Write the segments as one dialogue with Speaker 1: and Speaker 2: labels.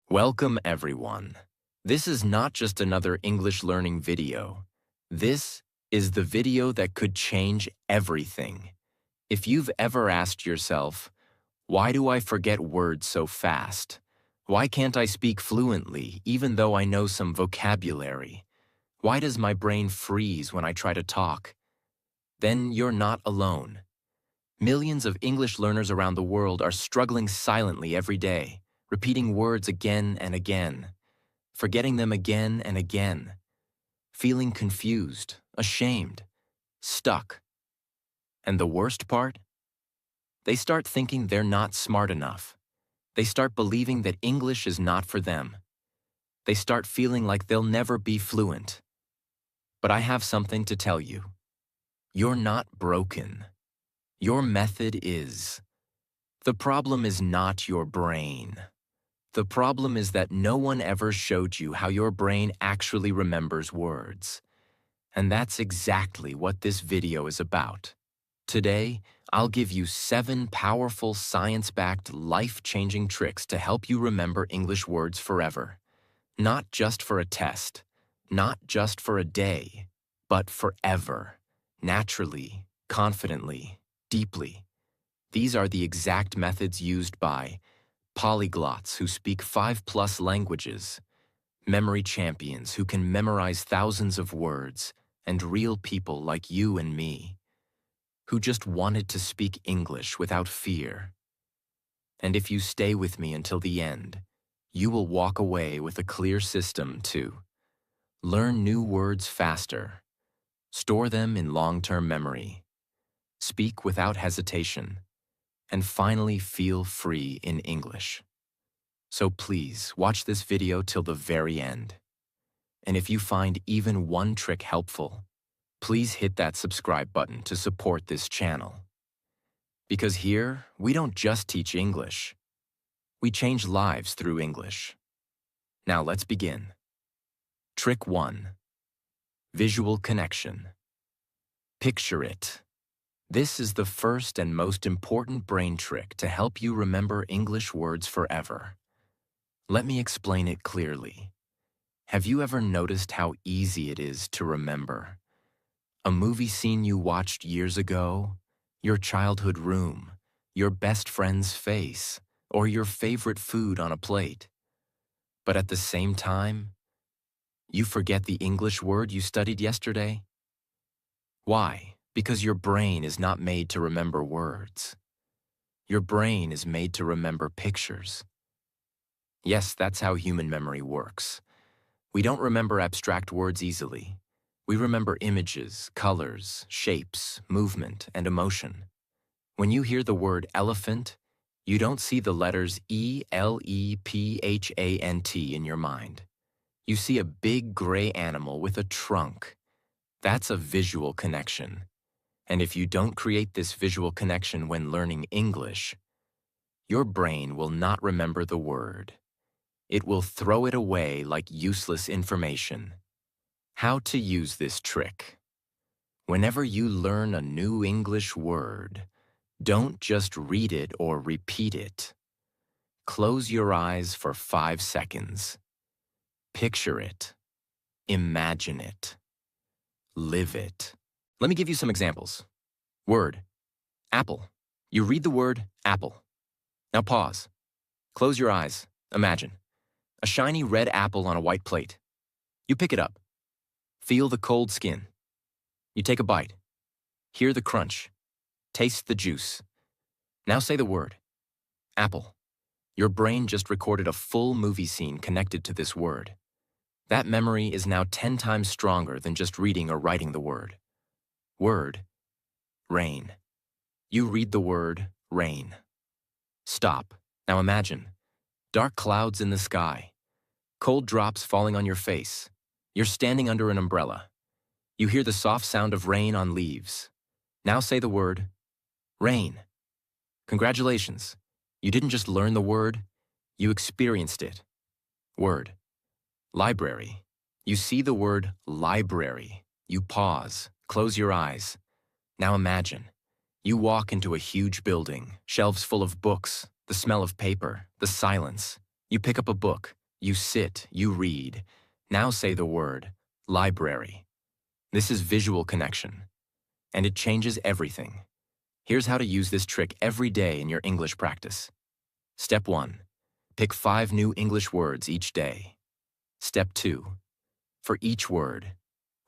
Speaker 1: Welcome, everyone. This is not just another English learning video. This is the video that could change everything. If you've ever asked yourself, why do I forget words so fast? Why can't I speak fluently even though I know some vocabulary? Why does my brain freeze when I try to talk? Then you're not alone. Millions of English learners around the world are struggling silently every day, repeating words again and again, forgetting them again and again, feeling confused, ashamed, stuck. And the worst part? They start thinking they're not smart enough. They start believing that English is not for them. They start feeling like they'll never be fluent. But I have something to tell you. You're not broken. Your method is. The problem is not your brain. The problem is that no one ever showed you how your brain actually remembers words. And that's exactly what this video is about. Today, I'll give you 7 powerful science-backed, life-changing tricks to help you remember English words forever. Not just for a test, not just for a day, but forever, naturally, confidently, deeply. These are the exact methods used by polyglots who speak 5+ languages, memory champions who can memorize thousands of words, and real people like you and me, who just wanted to speak English without fear. And if you stay with me until the end, you will walk away with a clear system to learn new words faster, store them in long-term memory, speak without hesitation, and finally feel free in English. So please, watch this video till the very end. And if you find even one trick helpful, please hit that subscribe button to support this channel. Because here, we don't just teach English. We change lives through English. Now let's begin. Trick 1. Visual connection. Picture it. This is the first and most important brain trick to help you remember English words forever. Let me explain it clearly. Have you ever noticed how easy it is to remember? A movie scene you watched years ago, your childhood room, your best friend's face, or your favorite food on a plate. But at the same time, you forget the English word you studied yesterday? Why? Because your brain is not made to remember words. Your brain is made to remember pictures. Yes, that's how human memory works. We don't remember abstract words easily. We remember images, colors, shapes, movement, and emotion. When you hear the word elephant, you don't see the letters ELEPHANT in your mind. You see a big gray animal with a trunk. That's a visual connection. And if you don't create this visual connection when learning English, your brain will not remember the word. It will throw it away like useless information. How to use this trick? Whenever you learn a new English word, don't just read it or repeat it. Close your eyes for 5 seconds. Picture it. Imagine it. Live it. Let me give you some examples. Word, apple. You read the word apple. Now pause. Close your eyes. Imagine. A shiny red apple on a white plate. You pick it up. Feel the cold skin. You take a bite. Hear the crunch. Taste the juice. Now say the word, apple. Your brain just recorded a full movie scene connected to this word. That memory is now 10 times stronger than just reading or writing the word. Word, rain. You read the word rain. Stop. Now imagine. Dark clouds in the sky. Cold drops falling on your face. You're standing under an umbrella. You hear the soft sound of rain on leaves. Now say the word rain. Congratulations. You didn't just learn the word, you experienced it. Word, library. You see the word library. You pause. Close your eyes. Now imagine. You walk into a huge building, shelves full of books, the smell of paper, the silence. You pick up a book, you sit, you read. Now say the word, library. This is visual connection, and it changes everything. Here's how to use this trick every day in your English practice. Step 1. Pick 5 new English words each day. Step 2. For each word,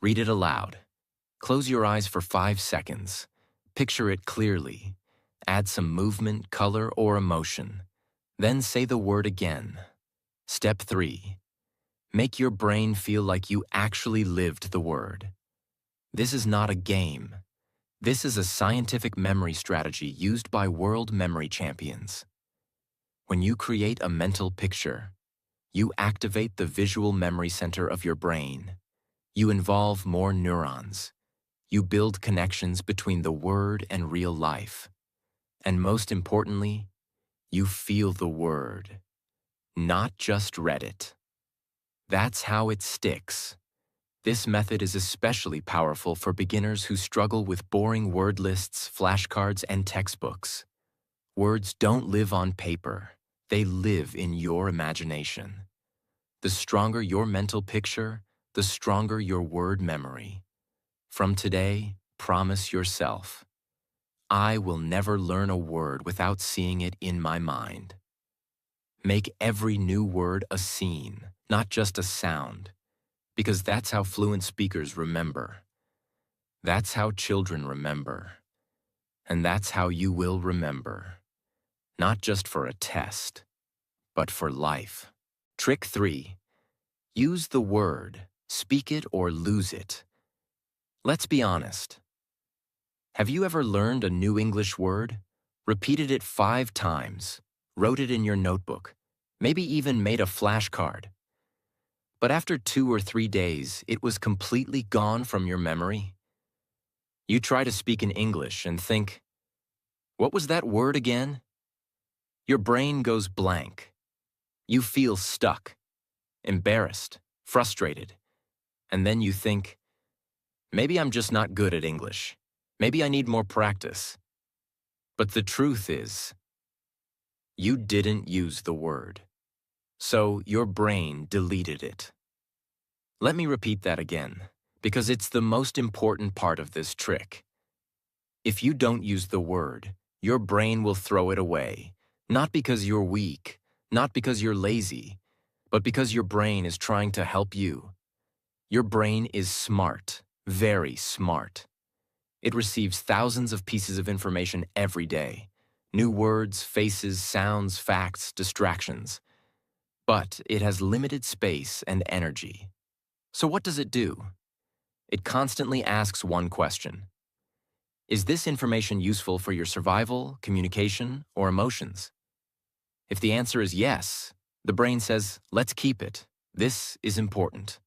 Speaker 1: read it aloud. Close your eyes for 5 seconds. Picture it clearly. Add some movement, color, or emotion. Then say the word again. Step 3. Make your brain feel like you actually lived the word. This is not a game. This is a scientific memory strategy used by world memory champions. When you create a mental picture, you activate the visual memory center of your brain. You involve more neurons. You build connections between the word and real life. And most importantly, you feel the word, not just read it. That's how it sticks. This method is especially powerful for beginners who struggle with boring word lists, flashcards, and textbooks. Words don't live on paper. They live in your imagination. The stronger your mental picture, the stronger your word memory. From today, promise yourself, I will never learn a word without seeing it in my mind. Make every new word a scene, not just a sound, because that's how fluent speakers remember. That's how children remember. And that's how you will remember. Not just for a test, but for life. Trick 3. Use the word, speak it or lose it. Let's be honest. Have you ever learned a new English word, repeated it 5 times, wrote it in your notebook, maybe even made a flashcard? But after 2 or 3 days, it was completely gone from your memory? You try to speak in English and think, what was that word again? Your brain goes blank. You feel stuck, embarrassed, frustrated, and then you think, maybe I'm just not good at English. Maybe I need more practice. But the truth is, you didn't use the word. So your brain deleted it. Let me repeat that again, because it's the most important part of this trick. If you don't use the word, your brain will throw it away, not because you're weak, not because you're lazy, but because your brain is trying to help you. Your brain is smart, very smart. It receives thousands of pieces of information every day. New words, faces, sounds, facts, distractions. But it has limited space and energy. So what does it do? It constantly asks one question. Is this information useful for your survival, communication, or emotions? If the answer is yes, the brain says, let's keep it. This is important.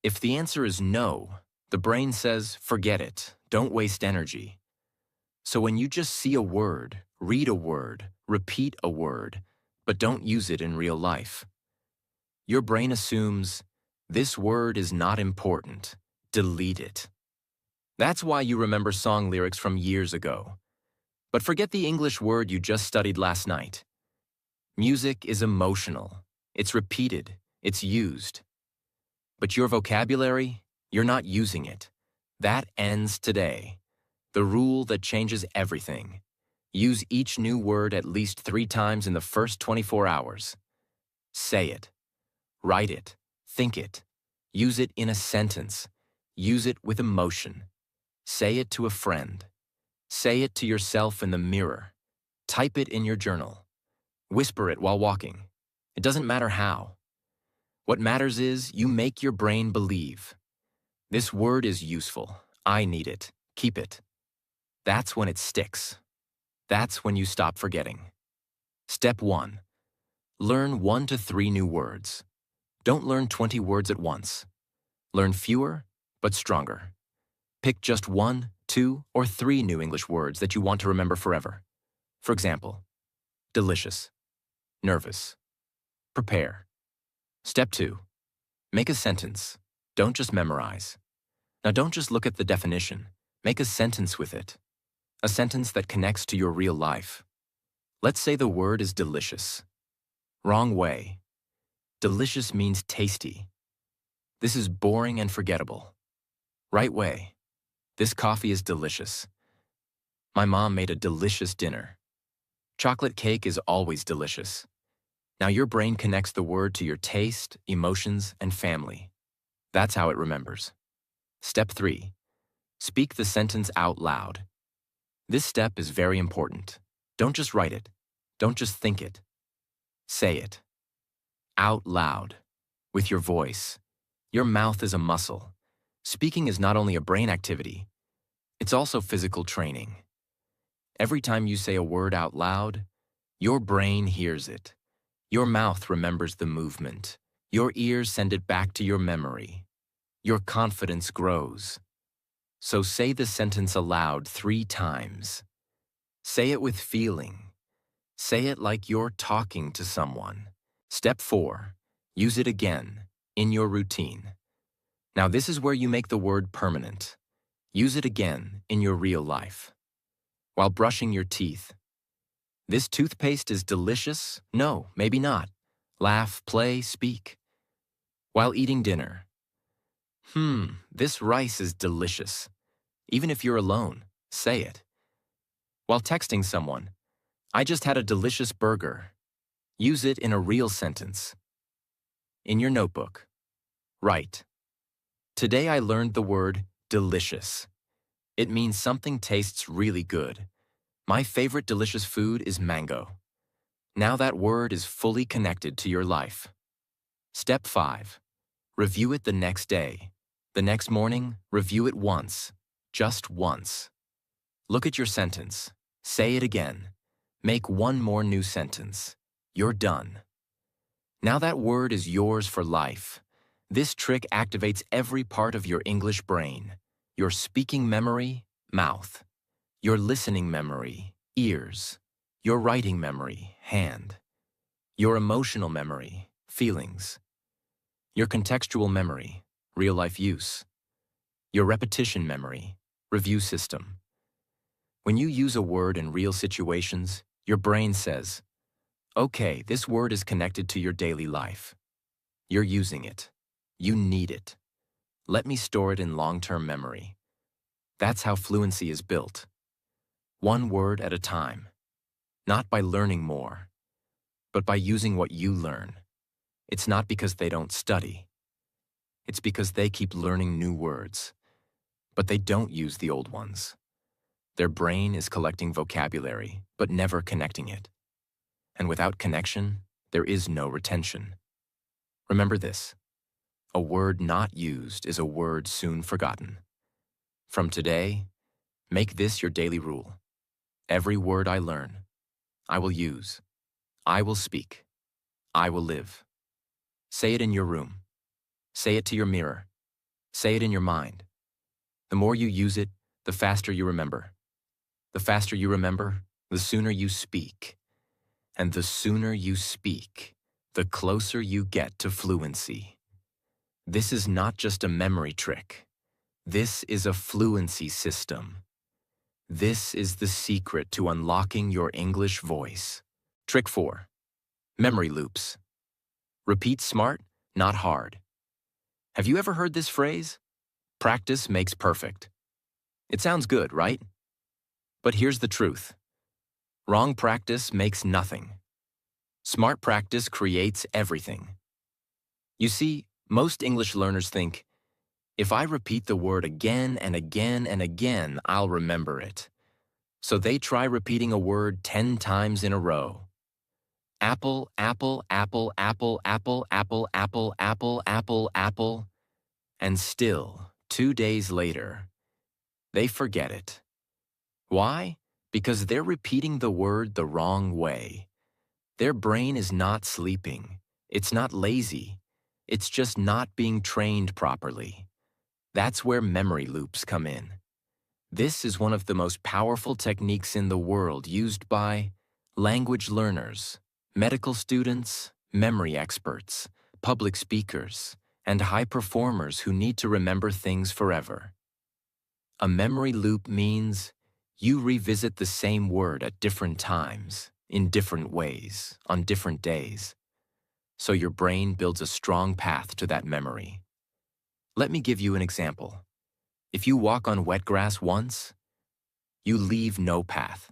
Speaker 1: If the answer is no, the brain says, forget it. Don't waste energy. So when you just see a word, read a word, repeat a word, but don't use it in real life, your brain assumes, this word is not important. Delete it. That's why you remember song lyrics from years ago. But forget the English word you just studied last night. Music is emotional. It's repeated. It's used. But your vocabulary, you're not using it. That ends today. The rule that changes everything. Use each new word at least 3 times in the first 24 hours. Say it. Write it. Think it. Use it in a sentence. Use it with emotion. Say it to a friend. Say it to yourself in the mirror. Type it in your journal. Whisper it while walking. It doesn't matter how. What matters is you make your brain believe. This word is useful. I need it. Keep it. That's when it sticks. That's when you stop forgetting. Step 1. Learn 1 to 3 new words. Don't learn 20 words at once. Learn fewer, but stronger. Pick just 1, 2, or 3 new English words that you want to remember forever. For example, delicious, nervous, prepare. Step 2. Make a sentence. Don't just memorize. Now don't just look at the definition. Make a sentence with it. A sentence that connects to your real life. Let's say the word is delicious. Wrong way. Delicious means tasty. This is boring and forgettable. Right way. This coffee is delicious. My mom made a delicious dinner. Chocolate cake is always delicious. Now your brain connects the word to your taste, emotions, and family. That's how it remembers. Step 3. Speak the sentence out loud. This step is very important. Don't just write it. Don't just think it. Say it. Out loud. With your voice. Your mouth is a muscle. Speaking is not only a brain activity, it's also physical training. Every time you say a word out loud, your brain hears it. Your mouth remembers the movement. Your ears send it back to your memory. Your confidence grows. So say the sentence aloud 3 times. Say it with feeling. Say it like you're talking to someone. Step 4. Use it again, in your routine. Now this is where you make the word permanent. Use it again in your real life. While brushing your teeth. This toothpaste is delicious? No, maybe not. Laugh, play, speak. While eating dinner. This rice is delicious. Even if you're alone, say it. While texting someone, I just had a delicious burger. Use it in a real sentence. In your notebook, write. Today I learned the word delicious. It means something tastes really good. My favorite delicious food is mango. Now that word is fully connected to your life. Step 5. Review it the next day. The next morning, review it once. Just once. Look at your sentence. Say it again. Make one more new sentence. You're done. Now that word is yours for life. This trick activates every part of your English brain. Your speaking memory, mouth. Your listening memory, ears. Your writing memory, hand. Your emotional memory, feelings. Your contextual memory, real-life use. Your repetition memory, review system. When you use a word in real situations, your brain says, okay, this word is connected to your daily life. You're using it. You need it. Let me store it in long-term memory. That's how fluency is built. One word at a time. Not by learning more, but by using what you learn. It's not because they don't study. It's because they keep learning new words, but they don't use the old ones. Their brain is collecting vocabulary, but never connecting it. And without connection, there is no retention. Remember this. A word not used is a word soon forgotten. From today, make this your daily rule. Every word I learn, I will use. I will speak. I will live. Say it in your room. Say it to your mirror. Say it in your mind. The more you use it, the faster you remember. The faster you remember, the sooner you speak. And the sooner you speak, the closer you get to fluency. This is not just a memory trick. This is a fluency system. This is the secret to unlocking your English voice. Trick 4. Memory loops. Repeat smart, not hard. Have you ever heard this phrase? Practice makes perfect. It sounds good, right? But here's the truth. Wrong practice makes nothing. Smart practice creates everything. You see, most English learners think, if I repeat the word again and again and again, I'll remember it. So they try repeating a word 10 times in a row. Apple, apple, apple, apple, apple, apple, apple, apple, apple, apple. And still, 2 days later, they forget it. Why? Because they're repeating the word the wrong way. Their brain is not sleeping. It's not lazy. It's just not being trained properly. That's where memory loops come in. This is one of the most powerful techniques in the world used by language learners, medical students, memory experts, public speakers, and high performers who need to remember things forever. A memory loop means you revisit the same word at different times, in different ways, on different days. so your brain builds a strong path to that memory. Let me give you an example. If you walk on wet grass once, you leave no path.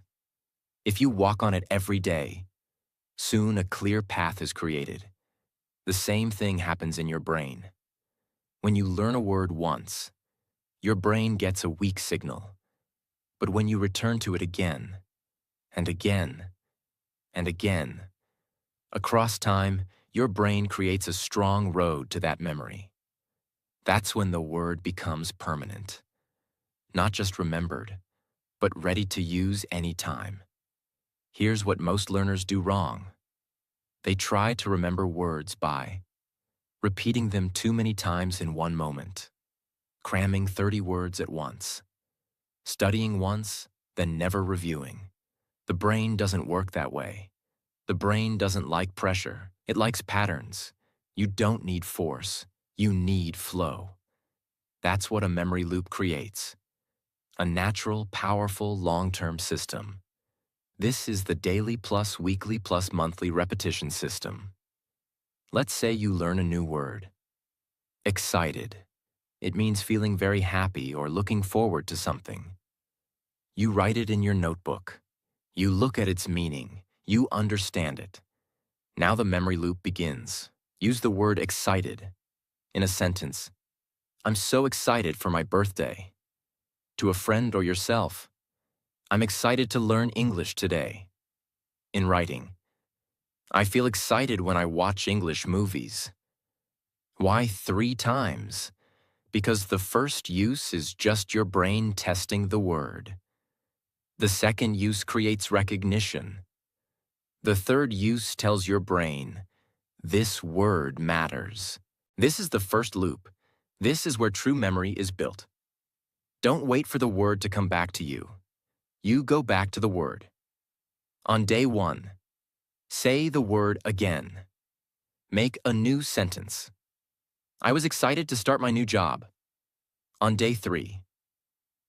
Speaker 1: If you walk on it every day, soon a clear path is created. The same thing happens in your brain. When you learn a word once, your brain gets a weak signal. But when you return to it again, and again, and again, across time, your brain creates a strong road to that memory. That's when the word becomes permanent. Not just remembered, but ready to use anytime. Here's what most learners do wrong. They try to remember words by repeating them too many times in one moment, cramming 30 words at once, studying once, then never reviewing. The brain doesn't work that way. The brain doesn't like pressure. It likes patterns. You don't need force. You need flow. That's what a memory loop creates. A natural, powerful, long-term system. This is the daily plus weekly plus monthly repetition system. Let's say you learn a new word. Excited. It means feeling very happy or looking forward to something. You write it in your notebook. You look at its meaning. You understand it. Now the memory loop begins. Use the word excited. In a sentence, I'm so excited for my birthday. To a friend or yourself, I'm excited to learn English today. In writing, I feel excited when I watch English movies. Why 3 times? Because the first use is just your brain testing the word. The second use creates recognition. The third use tells your brain, this word matters. This is the first loop. This is where true memory is built. Don't wait for the word to come back to you. You go back to the word. On day 1, say the word again. Make a new sentence. I was excited to start my new job. On day 3,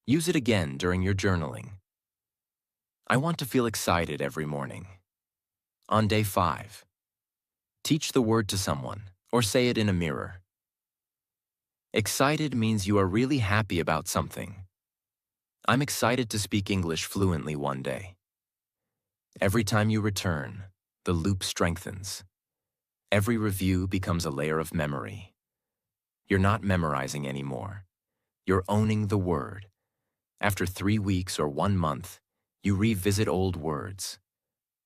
Speaker 1: use it again during your journaling. I want to feel excited every morning. On day 5, teach the word to someone or say it in a mirror. Excited means you are really happy about something. I'm excited to speak English fluently one day. Every time you return, the loop strengthens. Every review becomes a layer of memory. You're not memorizing anymore. You're owning the word. After 3 weeks or 1 month, you revisit old words.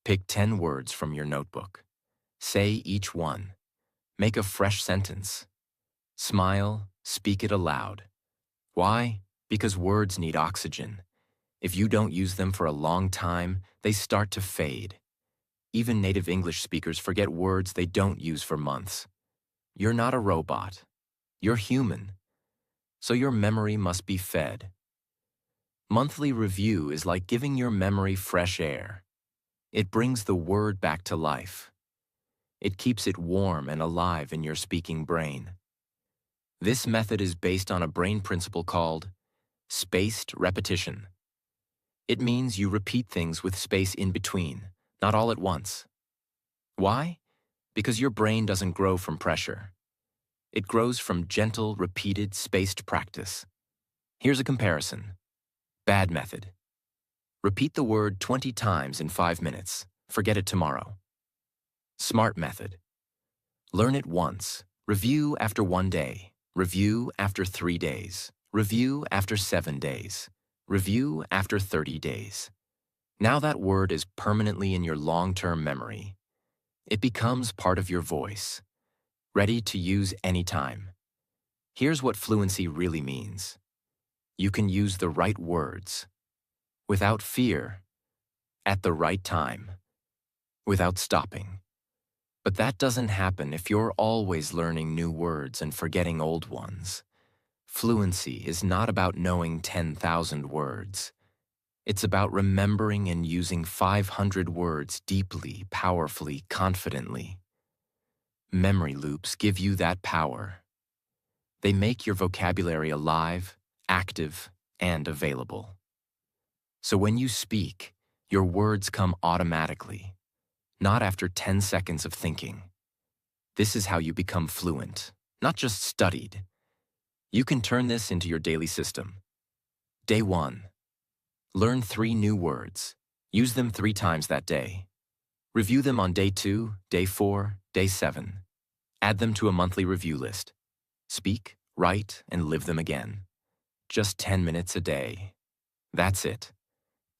Speaker 1: Pick 10 words from your notebook. Say each one. Make a fresh sentence. Smile, speak it aloud. Why? Because words need oxygen. If you don't use them for a long time, they start to fade. Even native English speakers forget words they don't use for months. You're not a robot. You're human. So your memory must be fed. Monthly review is like giving your memory fresh air. It brings the word back to life. It keeps it warm and alive in your speaking brain. This method is based on a brain principle called spaced repetition. It means you repeat things with space in between, not all at once. Why? Because your brain doesn't grow from pressure. It grows from gentle, repeated, spaced practice. Here's a comparison. Bad method. Repeat the word 20 times in 5 minutes. Forget it tomorrow. Smart method. Learn it once. Review after 1 day. Review after 3 days. Review after 7 days. Review after 30 days. Now that word is permanently in your long-term memory. It becomes part of your voice, ready to use anytime. Here's what fluency really means. You can use the right words, without fear, at the right time, without stopping. But that doesn't happen if you're always learning new words and forgetting old ones. Fluency is not about knowing 10,000 words. It's about remembering and using 500 words deeply, powerfully, confidently. Memory loops give you that power. They make your vocabulary alive, active, and available. So when you speak, your words come automatically, not after 10 seconds of thinking. This is how you become fluent, not just studied. You can turn this into your daily system. Day 1. Learn 3 new words. Use them 3 times that day. Review them on day 2, day 4, day 7. Add them to a monthly review list. Speak, write, and live them again. Just 10 minutes a day. That's it.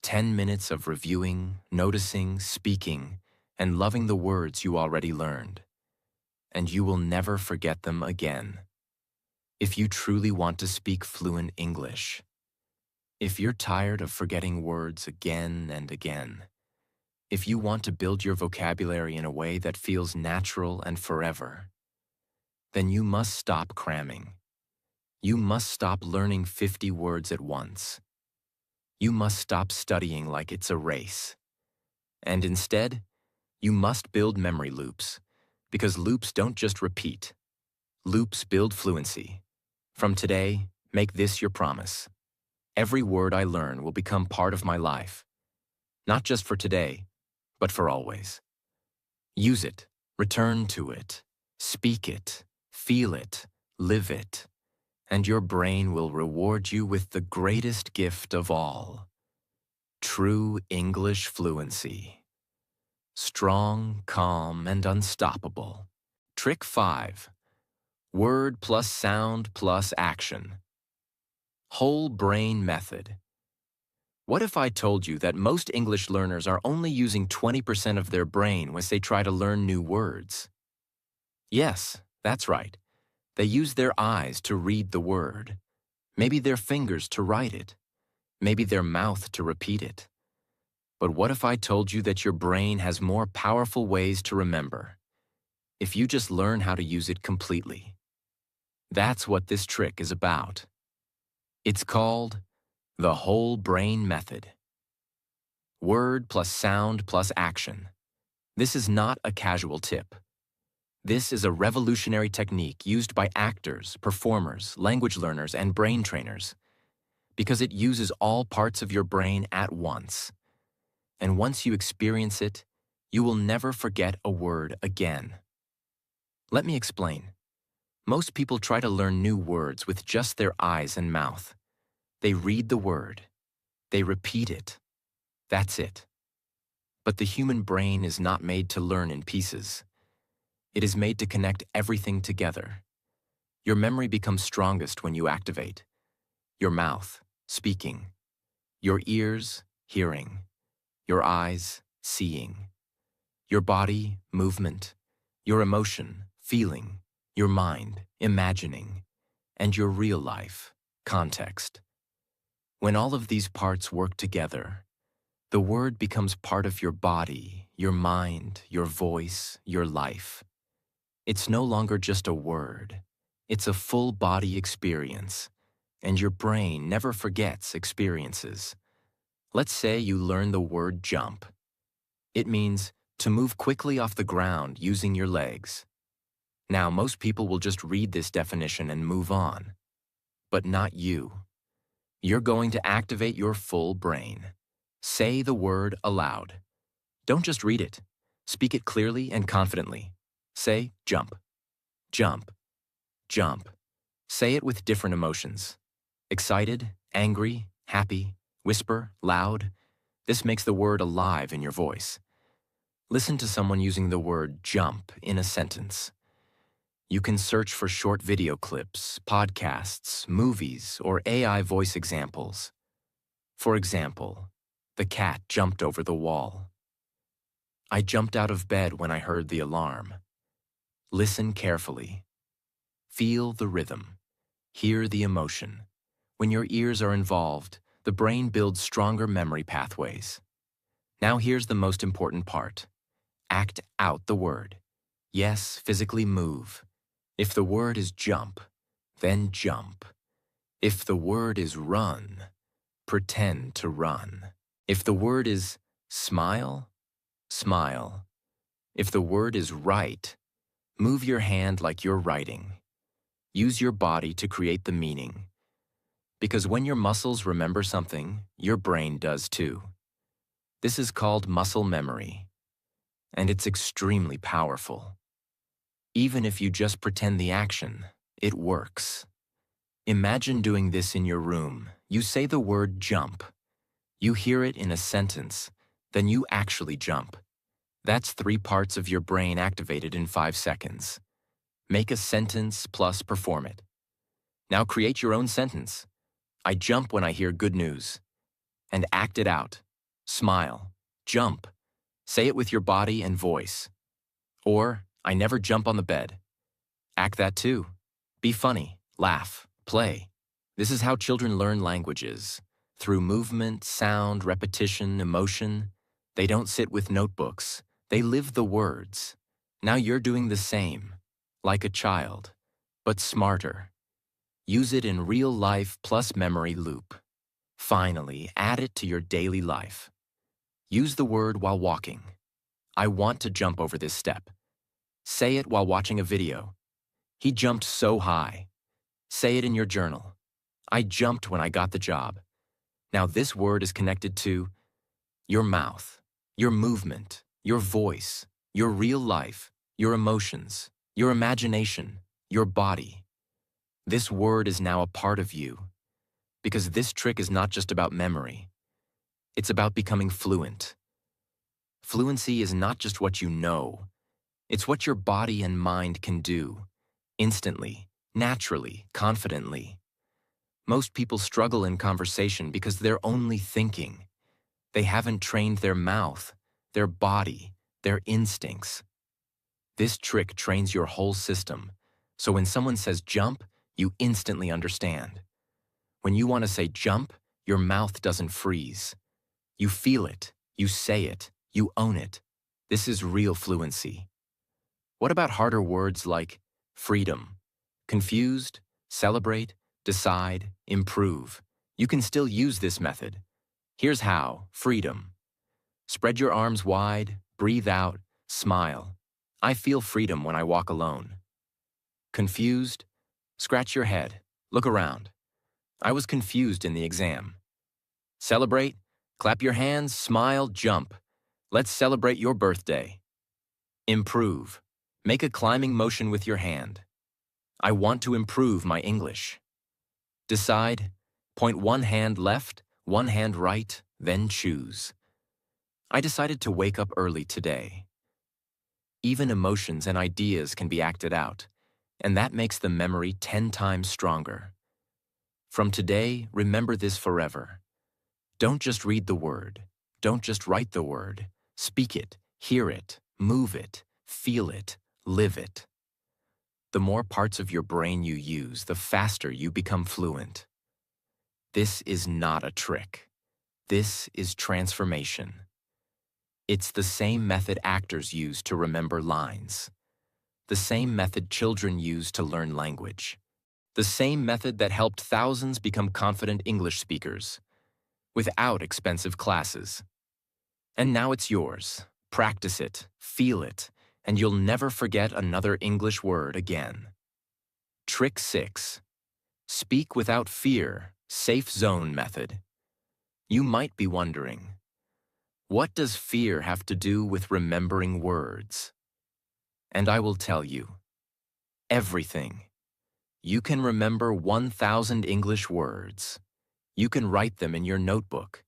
Speaker 1: 10 minutes of reviewing, noticing, speaking, and loving the words you already learned. And you will never forget them again. If you truly want to speak fluent English, if you're tired of forgetting words again and again, if you want to build your vocabulary in a way that feels natural and forever, then you must stop cramming. You must stop learning 50 words at once. You must stop studying like it's a race. And instead, you must build memory loops, because loops don't just repeat. Loops build fluency. From today, make this your promise. Every word I learn will become part of my life, not just for today, but for always. Use it, return to it, speak it, feel it, live it, and your brain will reward you with the greatest gift of all: true English fluency. Strong, calm, and unstoppable. Trick 5. Word plus sound plus action. Whole brain method. What if I told you that most English learners are only using 20% of their brain when they try to learn new words? Yes, that's right. They use their eyes to read the word, maybe their fingers to write it, maybe their mouth to repeat it. But what if I told you that your brain has more powerful ways to remember, if you just learn how to use it completely? That's what this trick is about. It's called the whole brain method. Word plus sound plus action. This is not a casual tip. This is a revolutionary technique used by actors, performers, language learners, and brain trainers, because it uses all parts of your brain at once. And once you experience it, you will never forget a word again. Let me explain. Most people try to learn new words with just their eyes and mouth. They read the word. They repeat it. That's it. But the human brain is not made to learn in pieces. It is made to connect everything together. Your memory becomes strongest when you activate. Your mouth, speaking. Your ears, hearing. Your eyes, seeing. Your body, movement. Your emotion, feeling. Your mind, imagining. And your real life, context. When all of these parts work together, the word becomes part of your body, your mind, your voice, your life. It's no longer just a word. It's a full body experience, and your brain never forgets experiences. Let's say you learn the word jump. It means to move quickly off the ground using your legs. Now, most people will just read this definition and move on. But not you. You're going to activate your full brain. Say the word aloud. Don't just read it. Speak it clearly and confidently. Say jump, jump, jump. Say it with different emotions. Excited, angry, happy, whisper, loud. This makes the word alive in your voice. Listen to someone using the word jump in a sentence. You can search for short video clips, podcasts, movies, or AI voice examples. For example, the cat jumped over the wall. I jumped out of bed when I heard the alarm. Listen carefully. Feel the rhythm. Hear the emotion. When your ears are involved, the brain builds stronger memory pathways. Now here's the most important part. Act out the word. Yes, physically move. If the word is jump, then jump. If the word is run, pretend to run. If the word is smile, smile. If the word is write, move your hand like you're writing. Use your body to create the meaning. Because when your muscles remember something, your brain does too. This is called muscle memory, and it's extremely powerful. Even if you just pretend the action, it works. Imagine doing this in your room. You say the word jump. You hear it in a sentence, then you actually jump. That's 3 parts of your brain activated in 5 seconds. Make a sentence plus perform it. Now create your own sentence. I jump when I hear good news. And act it out. Smile. Jump. Say it with your body and voice. Or, I never jump on the bed. Act that too. Be funny. Laugh. Play. This is how children learn languages. Through movement, sound, repetition, emotion. They don't sit with notebooks. They live the words. Now you're doing the same. Like a child. But smarter. Use it in real life plus memory loop. Finally, add it to your daily life. Use the word while walking. I want to jump over this step. Say it while watching a video. He jumped so high. Say it in your journal. I jumped when I got the job. Now this word is connected to your mouth, your movement, your voice, your real life, your emotions, your imagination, your body. This word is now a part of you. Because this trick is not just about memory. It's about becoming fluent. Fluency is not just what you know. It's what your body and mind can do. Instantly, naturally, confidently. Most people struggle in conversation because they're only thinking. They haven't trained their mouth, their body, their instincts. This trick trains your whole system, so when someone says jump, you instantly understand. When you want to say jump, your mouth doesn't freeze. You feel it, you say it, you own it. This is real fluency. What about harder words like freedom, confused, celebrate, decide, improve? You can still use this method. Here's how. Freedom. Spread your arms wide, breathe out, smile. I feel freedom when I walk alone. Confused? Scratch your head, look around. I was confused in the exam. Celebrate? Clap your hands, smile, jump. Let's celebrate your birthday. Improve. Make a climbing motion with your hand. I want to improve my English. Decide. Point one hand left, one hand right, then choose. I decided to wake up early today. Even emotions and ideas can be acted out, and that makes the memory 10 times stronger. From today, remember this forever. Don't just read the word. Don't just write the word. Speak it, hear it, move it, feel it, live it. The more parts of your brain you use, the faster you become fluent. This is not a trick. This is transformation. It's the same method actors use to remember lines. The same method children use to learn language. The same method that helped thousands become confident English speakers, without expensive classes. And now it's yours. Practice it, feel it, and you'll never forget another English word again. Trick 6. Speak without fear, safe zone method. You might be wondering, what does fear have to do with remembering words? And I will tell you, everything. You can remember 1,000 English words. You can write them in your notebook.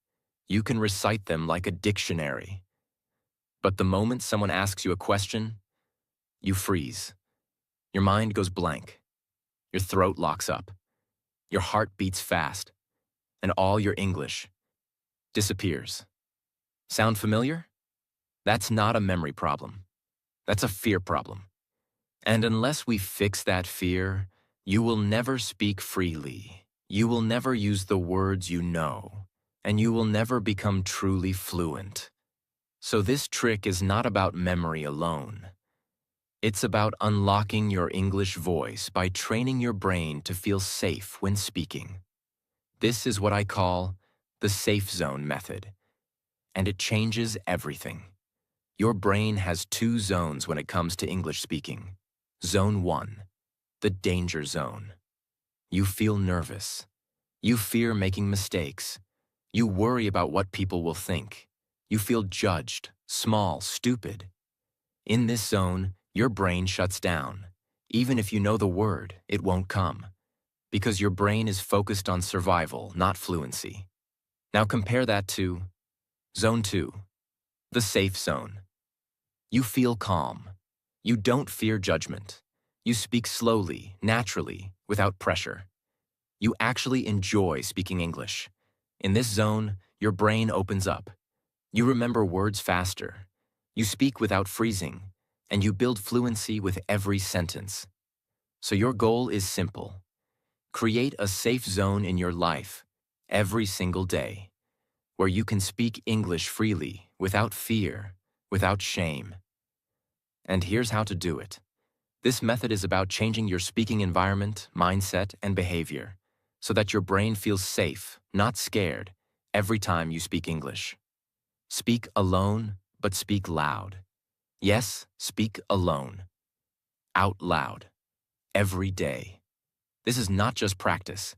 Speaker 1: You can recite them like a dictionary. But the moment someone asks you a question, you freeze. Your mind goes blank. Your throat locks up. Your heart beats fast. And all your English disappears. Sound familiar? That's not a memory problem. That's a fear problem. And unless we fix that fear, you will never speak freely. You will never use the words you know. And you will never become truly fluent. So this trick is not about memory alone. It's about unlocking your English voice by training your brain to feel safe when speaking. This is what I call the safe zone method. And it changes everything. Your brain has 2 zones when it comes to English speaking. Zone 1, the danger zone. You feel nervous. You fear making mistakes. You worry about what people will think. You feel judged, small, stupid. In this zone, Your brain shuts down. Even if you know the word, it won't come, because your brain is focused on survival, not fluency. Now compare that to Zone 2, the safe zone. You feel calm. You don't fear judgment. You speak slowly, naturally, without pressure. You actually enjoy speaking English. In this zone, your brain opens up. You remember words faster. You speak without freezing, and you build fluency with every sentence. So your goal is simple. Create a safe zone in your life every single day where you can speak English freely, without fear, without shame. And here's how to do it. This method is about changing your speaking environment, mindset, and behavior so that your brain feels safe, not scared, every time you speak English. Speak alone, but speak loud. Yes, speak alone. Out loud. Every day. This is not just practice.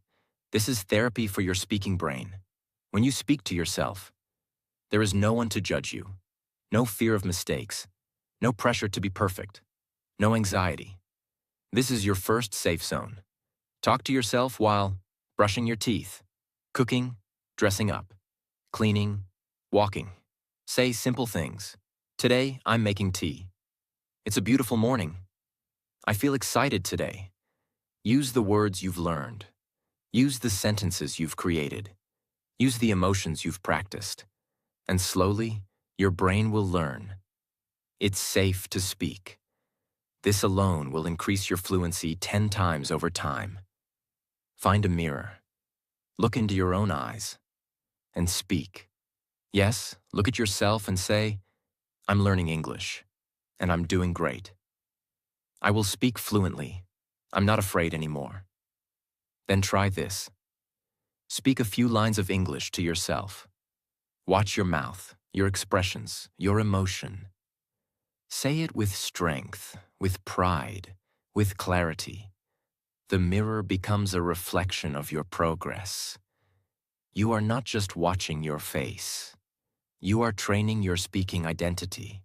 Speaker 1: This is therapy for your speaking brain. When you speak to yourself, there is no one to judge you, no fear of mistakes, no pressure to be perfect, no anxiety. This is your first safe zone. Talk to yourself while brushing your teeth, cooking, dressing up, cleaning, walking. Say simple things. Today, I'm making tea. It's a beautiful morning. I feel excited today. Use the words you've learned. Use the sentences you've created. Use the emotions you've practiced. And slowly, your brain will learn. It's safe to speak. This alone will increase your fluency 10 times over time. Find a mirror. Look into your own eyes. And speak. Yes, look at yourself and say, I'm learning English. And I'm doing great. I will speak fluently. I'm not afraid anymore. Then try this. Speak a few lines of English to yourself. Watch your mouth, your expressions, your emotion. Say it with strength, with pride, with clarity. The mirror becomes a reflection of your progress. You are not just watching your face. You are training your speaking identity.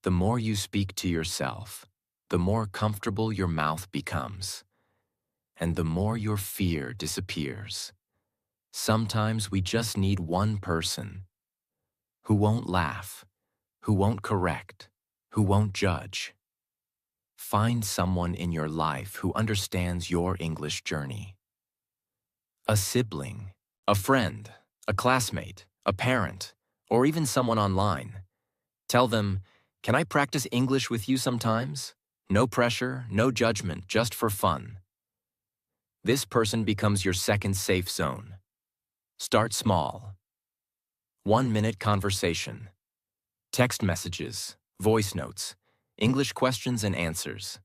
Speaker 1: The more you speak to yourself, the more comfortable your mouth becomes, and the more your fear disappears. Sometimes we just need one person who won't laugh, who won't correct, who won't judge. Find someone in your life who understands your English journey. A sibling, a friend, a classmate, a parent, or even someone online. Tell them, can I practice English with you sometimes? No pressure, no judgment, just for fun. This person becomes your second safe zone. Start small. 1-minute conversation. Text messages, voice notes, English questions and answers.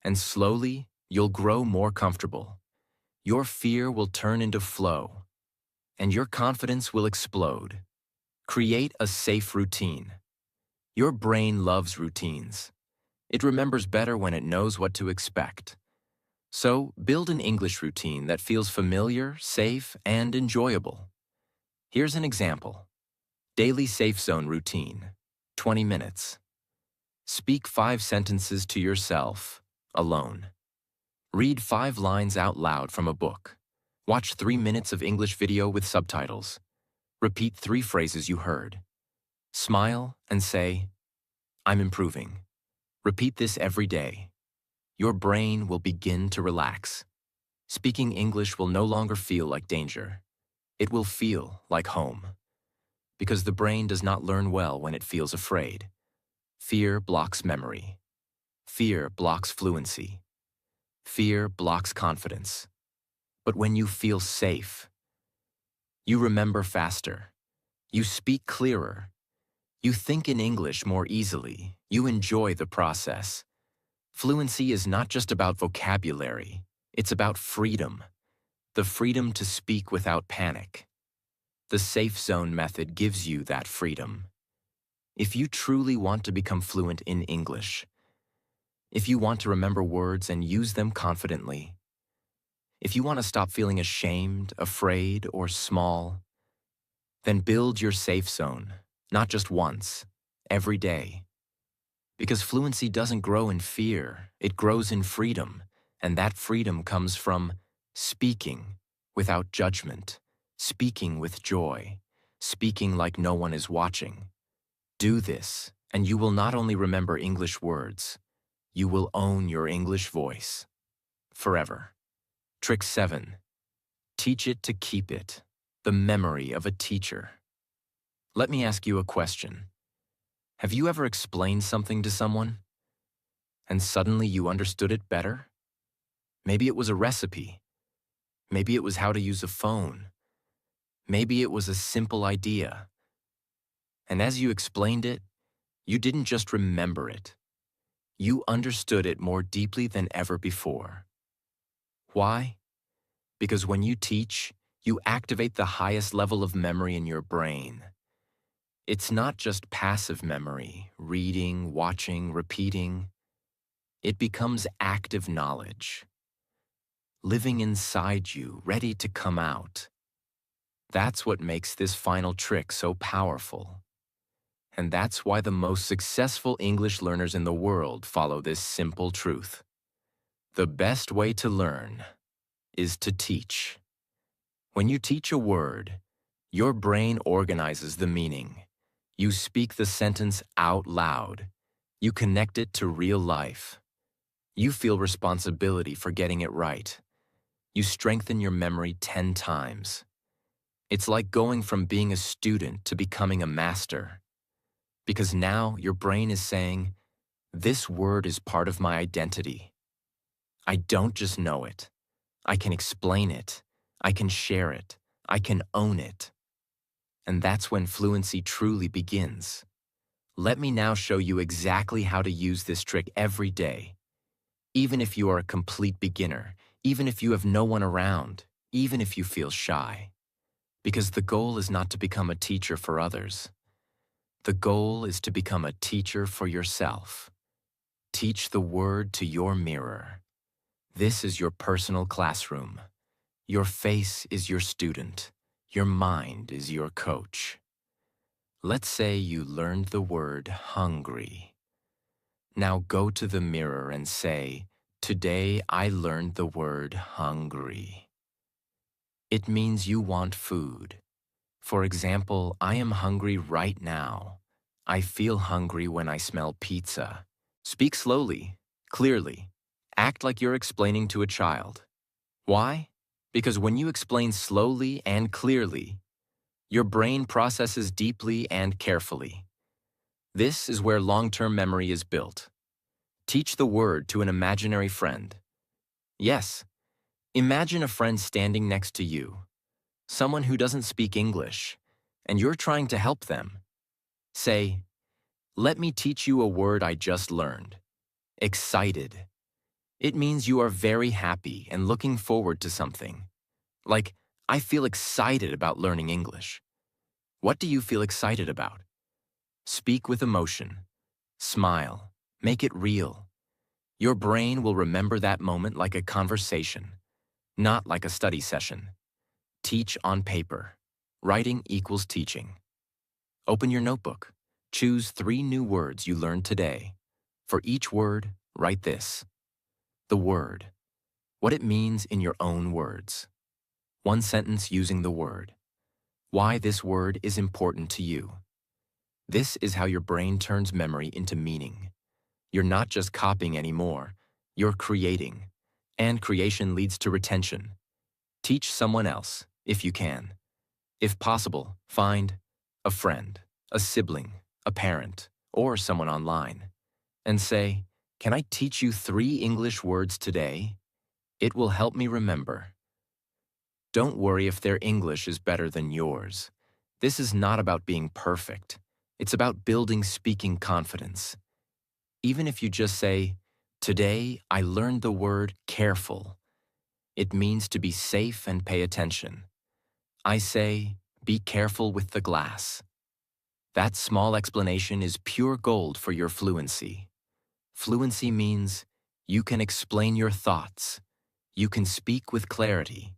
Speaker 1: And slowly, you'll grow more comfortable. Your fear will turn into flow, and your confidence will explode. Create a safe routine. Your brain loves routines. It remembers better when it knows what to expect. So, build an English routine that feels familiar, safe, and enjoyable. Here's an example. Daily Safe Zone routine, 20 minutes. Speak 5 sentences to yourself, alone. Read 5 lines out loud from a book. Watch 3 minutes of English video with subtitles. Repeat 3 phrases you heard. Smile and say, I'm improving. Repeat this every day. Your brain will begin to relax. Speaking English will no longer feel like danger. It will feel like home. Because the brain does not learn well when it feels afraid. Fear blocks memory. Fear blocks fluency. Fear blocks confidence. But when you feel safe, you remember faster. You speak clearer. You think in English more easily. You enjoy the process. Fluency is not just about vocabulary. It's about freedom. The freedom to speak without panic. The Safe Zone method gives you that freedom. If you truly want to become fluent in English, if you want to remember words and use them confidently, if you want to stop feeling ashamed, afraid, or small, then build your safe zone, not just once, every day. Because fluency doesn't grow in fear, it grows in freedom, and that freedom comes from speaking without judgment, speaking with joy, speaking like no one is watching. Do this, and you will not only remember English words, you will own your English voice forever. Trick 7. Teach it to keep it. The memory of a teacher. Let me ask you a question. Have you ever explained something to someone, and suddenly you understood it better? Maybe it was a recipe. Maybe it was how to use a phone. Maybe it was a simple idea. And as you explained it, you didn't just remember it. You understood it more deeply than ever before. Why? Because when you teach, you activate the highest level of memory in your brain. It's not just passive memory, reading, watching, repeating. It becomes active knowledge, living inside you, ready to come out. That's what makes this final trick so powerful. And that's why the most successful English learners in the world follow this simple truth. The best way to learn is to teach. When you teach a word, your brain organizes the meaning. You speak the sentence out loud. You connect it to real life. You feel responsibility for getting it right. You strengthen your memory 10 times. It's like going from being a student to becoming a master. Because now your brain is saying, this word is part of my identity. I don't just know it. I can explain it. I can share it. I can own it. And that's when fluency truly begins. Let me now show you exactly how to use this trick every day. Even if you are a complete beginner, even if you have no one around, even if you feel shy. Because the goal is not to become a teacher for others. The goal is to become a teacher for yourself. Teach the word to your mirror. This is your personal classroom. Your face is your student. Your mind is your coach. Let's say you learned the word hungry. Now go to the mirror and say, today I learned the word hungry. It means you want food. For example, I am hungry right now. I feel hungry when I smell pizza. Speak slowly, clearly. Act like you're explaining to a child. Why? Because when you explain slowly and clearly, your brain processes deeply and carefully. This is where long-term memory is built. Teach the word to an imaginary friend. Yes, imagine a friend standing next to you, someone who doesn't speak English, and you're trying to help them. Say, let me teach you a word I just learned. Excited. It means you are very happy and looking forward to something. Like, I feel excited about learning English. What do you feel excited about? Speak with emotion. Smile. Make it real. Your brain will remember that moment like a conversation, not like a study session. Teach on paper. Writing equals teaching. Open your notebook. Choose 3 new words you learned today. For each word, write this. The word. What it means in your own words. 1 sentence using the word. Why this word is important to you. This is how your brain turns memory into meaning. You're not just copying anymore, you're creating. And creation leads to retention. Teach someone else, if you can. If possible, find a friend, a sibling, a parent, or someone online, and say, can I teach you 3 English words today? It will help me remember. Don't worry if their English is better than yours. This is not about being perfect. It's about building speaking confidence. Even if you just say, today I learned the word careful. It means to be safe and pay attention. I say, be careful with the glass. That small explanation is pure gold for your fluency. Fluency means you can explain your thoughts. You can speak with clarity.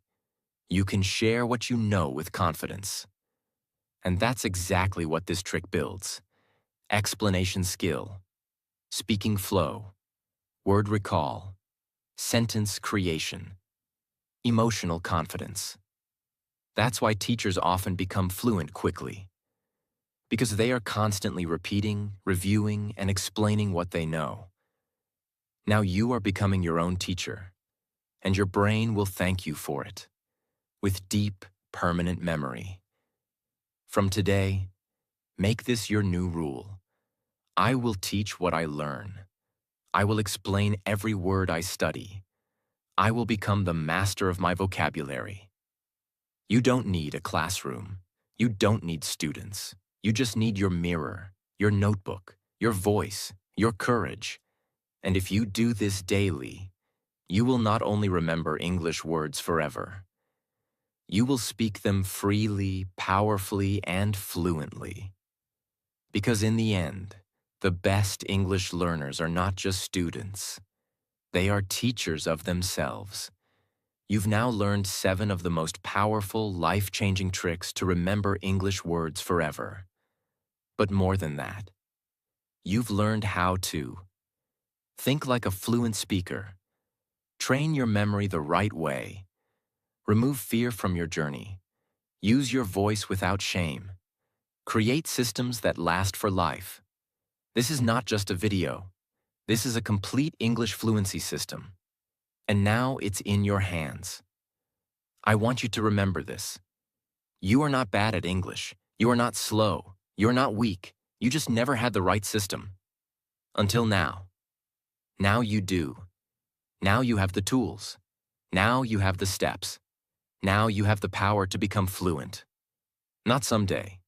Speaker 1: You can share what you know with confidence. And that's exactly what this trick builds. Explanation skill. speaking flow, word recall, sentence creation, emotional confidence. That's why teachers often become fluent quickly, because they are constantly repeating, reviewing, and explaining what they know. Now you are becoming your own teacher, and your brain will thank you for it, with deep, permanent memory. From today, make this your new rule. I will teach what I learn. I will explain every word I study. I will become the master of my vocabulary. You don't need a classroom. You don't need students. You just need your mirror, your notebook, your voice, your courage. And if you do this daily, you will not only remember English words forever, you will speak them freely, powerfully, and fluently. Because in the end, the best English learners are not just students. They are teachers of themselves. You've now learned 7 of the most powerful, life-changing tricks to remember English words forever. But more than that, you've learned how to think like a fluent speaker, train your memory the right way, remove fear from your journey, use your voice without shame, create systems that last for life. This is not just a video. This is a complete English fluency system. And now it's in your hands. I want you to remember this. You are not bad at English. You are not slow. You are not weak. You just never had the right system. Until now. Now you do. Now you have the tools. Now you have the steps. Now you have the power to become fluent. Not someday,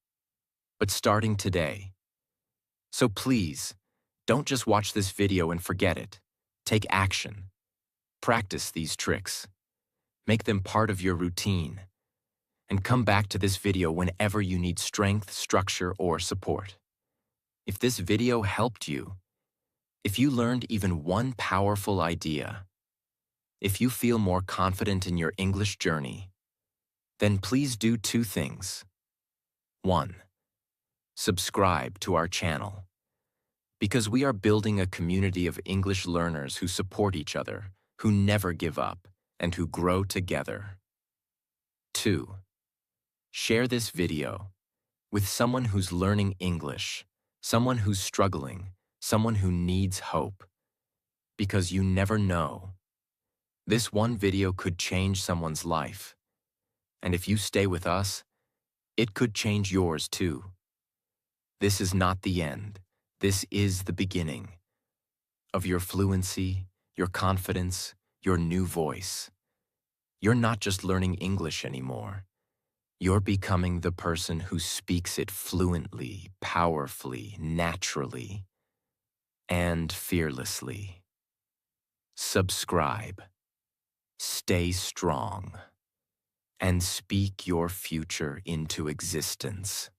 Speaker 1: but starting today. So please, don't just watch this video and forget it. Take action. Practice these tricks. Make them part of your routine. And come back to this video whenever you need strength, structure, or support. If this video helped you, if you learned even one powerful idea, if you feel more confident in your English journey, then please do 2 things. 1. Subscribe to our channel, because we are building a community of English learners who support each other, who never give up, and who grow together. 2. Share this video with someone who's learning English, someone who's struggling, someone who needs hope. Because you never know. This one video could change someone's life. And if you stay with us, it could change yours too. This is not the end. This is the beginning of your fluency, your confidence, your new voice. You're not just learning English anymore. You're becoming the person who speaks it fluently, powerfully, naturally, and fearlessly. Subscribe, stay strong, and speak your future into existence.